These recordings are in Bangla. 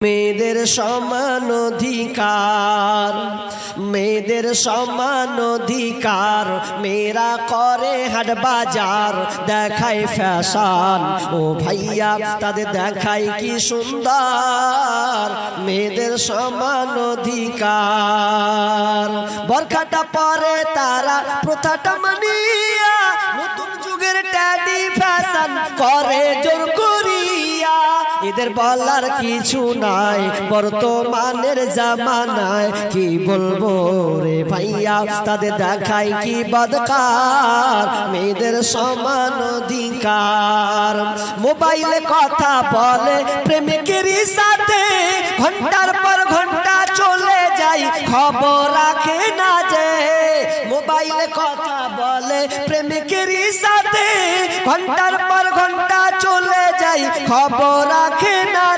মেয়েদের সমান অধিকার, মেয়েদের সমান অধিকার, মেয়েরা করে হাট বাজার, দেখায় ফ্যাশন। ও ভাইয়া তাদের দেখায় কি সুন্দর, মেয়েদের সমান অধিকার। বরখাটা পরে তারা প্রথাটা মানিয়া, নতুন যুগের ট্যাডি ফ্যাশন করে জোর করিয়া। এদের বলার কিছু নাই বর্তমানের জামানায়, কি বলবো রে ভাইয়া তাদের দেখায় কি বদকার, মেয়েদের সমান অধিকার। মোবাইলে কথা বলে প্রেমিকেরই সাথে, ঘন্টার পর ঘন্টা চলে যায় খবর রাখে না যে। মোবাইলে কথা বলে প্রেমিকেরই সাথে, ঘন্টার পর ঘন্টা চলে যায় খবর রাখে না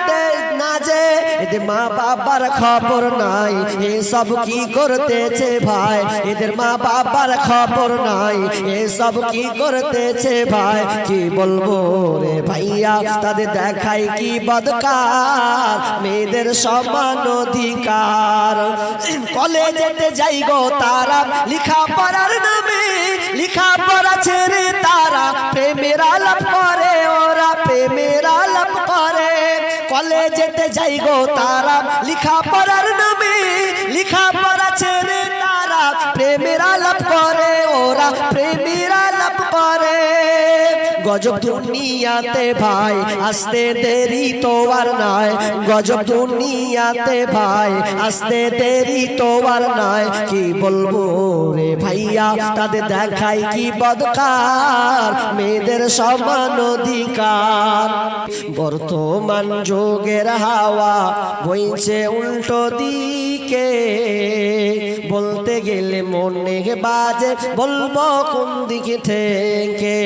যে। এদের মা বাবার খবর নাই, এসব কি করতেছে ভাই। এদের মা বাবার খবর নাই, এসব কি করতেছে ভাই। কি বলবো রে ভাইয়া তাদের দেখায় কি বদকার, মেয়েদের সমান অধিকার। কলেজেতে যাই গো তারা লিখা পড়ার নামে, লিখা পড়া ছেড়ে তারা প্রেমের আলাপ করে, ওরা প্রেমের আলাপ করে। কলেজেতে যাই গো তারা লিখা পড়ার নামে, লিখা পড়া ছেড়ে তারা প্রেমের আলাপ করে, ওরা প্রেমের আলাপ করে। গজব দুনিয়াতে ভাই আসতে দেরি তো আর নাই, গজব দুনিয়াতে ভাই আসতে দেরি তো আর নাই। কি বলবো রে ভাইয়া তাদের দেখায় কি বদকার, মেয়েদের সমান অধিকার। বর্তমান যুগের হাওয়া বইছে উল্টো দিকে, বলতে গেলে মনে বাজে বলবো কোন দিকে থেকে।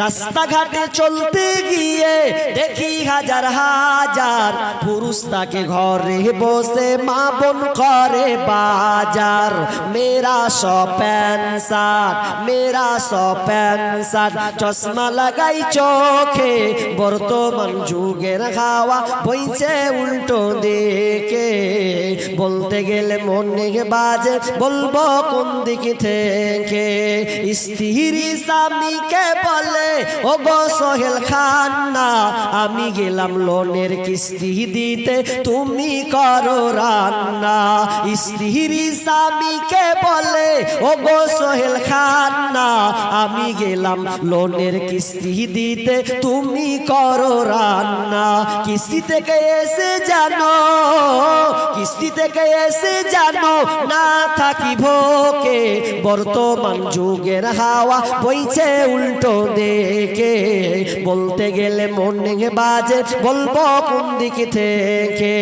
রাস্তাঘাটে চলতে গিয়ে দেখি হাজার হাজার পুরুষ তাকে ঘরে বসে মা বোন করে বাজার। মেরা সো প্যান্ট শার্ট, মেরা সো প্যান্ট শার্ট, চশমা লাগাই চোখে। বর্তমান যুগের হাওয়া বইছে উল্টো দিকে, বলতে গেলে মনে বাজে বলবো কোন দিকে থেকে। স্ত্রী স্বামীকে বলে ও গো সোহেল খান না, আমি গেলাম লোনের কিস্তি দিতে তুমি করো রান্না। স্ত্রী স্বামীকে বলে ও গো সোহেল খান না, আমি গেলাম লোনের কিস্তি দিতে তুমি করো রান্না। কিস্তি থেকে এসে জানো, কিস্তি থেকে এসে জানো না থাকি ভোকে। বর্তমান যুগের হাওয়া বইছে উল্টো দিকে, বলতে গেলে মনে বাজে বলবো কোন দিক থেকে।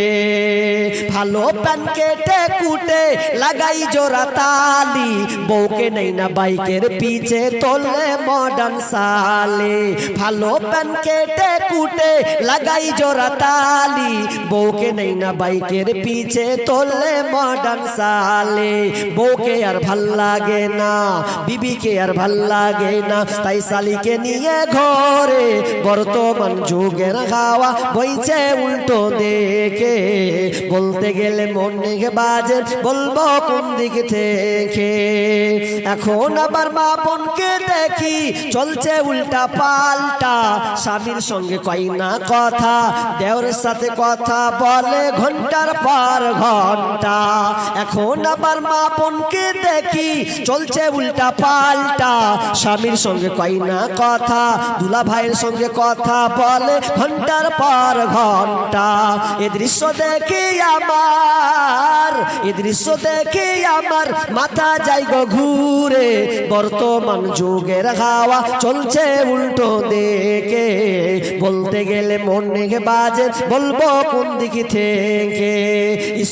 ভালো প্যান কেটে কুটে লাগাই জোড়া তালি, বউকে নেই না বাইকের পিছে তোলে মডার্ন সালে। ভালো প্যান কেটে কুটে লাগাই জোড়া তালি, বউকে নেই না বাইকের পিছে তোলে মডার্ন সালে। বউকে আর ভাল লাগে না, বিবিকে আর ভাল লাগে না, তাই শালিকে নিয়ে ঘরে। বর্তমান যুগের হাওয়া বইছে উল্টো দিকে, বলতে গেলে মনে বাজে বলবো কোন দিক থেকে। এখন আবার মা বোনকে দেখি চলছে উল্টা পাল্টা, স্বামীর সঙ্গে কয় না কথা, দেওরের সাথে কথা বলে ঘন্টার পর ঘন্টা। এখন আবার মা বোনকে দেখি চলছে উল্টা পাল্টা, স্বামীর সঙ্গে কয় না কথা, দুলা ভাইয়ের সঙ্গে কথা বলে ঘন্টার পর ঘন্টা। এ দৃশ্য দেখে আমার, এ দৃশ্য দেখে আমার মাথা যায় গো ঘুরে। বর্তমান যুগের হাওয়া চলছে উল্টো দিকে, বলতে গেলে মনে বাজে বলবো কোন দিক থেকে।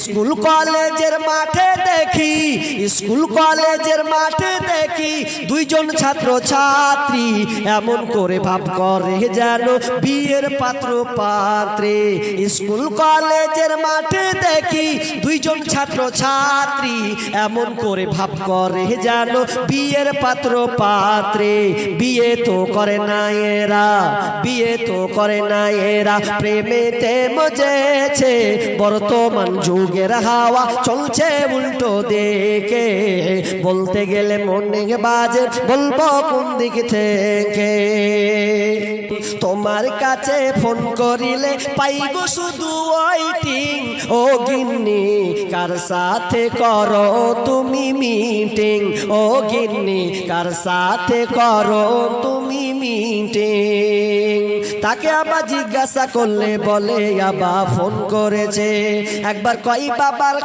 স্কুল কলেজের মাঠে দেখি, স্কুল কলেজের মাঠে দেখি দুইজন ছাত্র ছাত্রী এমন করে ভাব করে যেন বিয়ের পাত্র পাত্রে। স্কুল কলেজের মাঠে পথে দেখি দুইজন ছাত্র ছাত্রী এমন করে ভাব করে যেন বিয়ের পাত্র পাত্রে। বিয়ে তো করে না এরা, বিয়ে তো করে না এরা, প্রেমেতে মজেছে। বর্তমান যুগের হাওয়া চলছে উল্টো দিকে, বলতে গেলে মনে বাজে বলবো কোন দিক থেকে। তোমার কাছে ফোন করিলে পাইব শুধু ওয়েটিং। ও গিন্নি কার সাথে করো তুমি মিটিং, ও গিন্নি কার সাথে করো তুমি মিটিং। তাকে আবার জিজ্ঞাসা করলে বলে আবার ফোন করেছে। একবার কই বাবার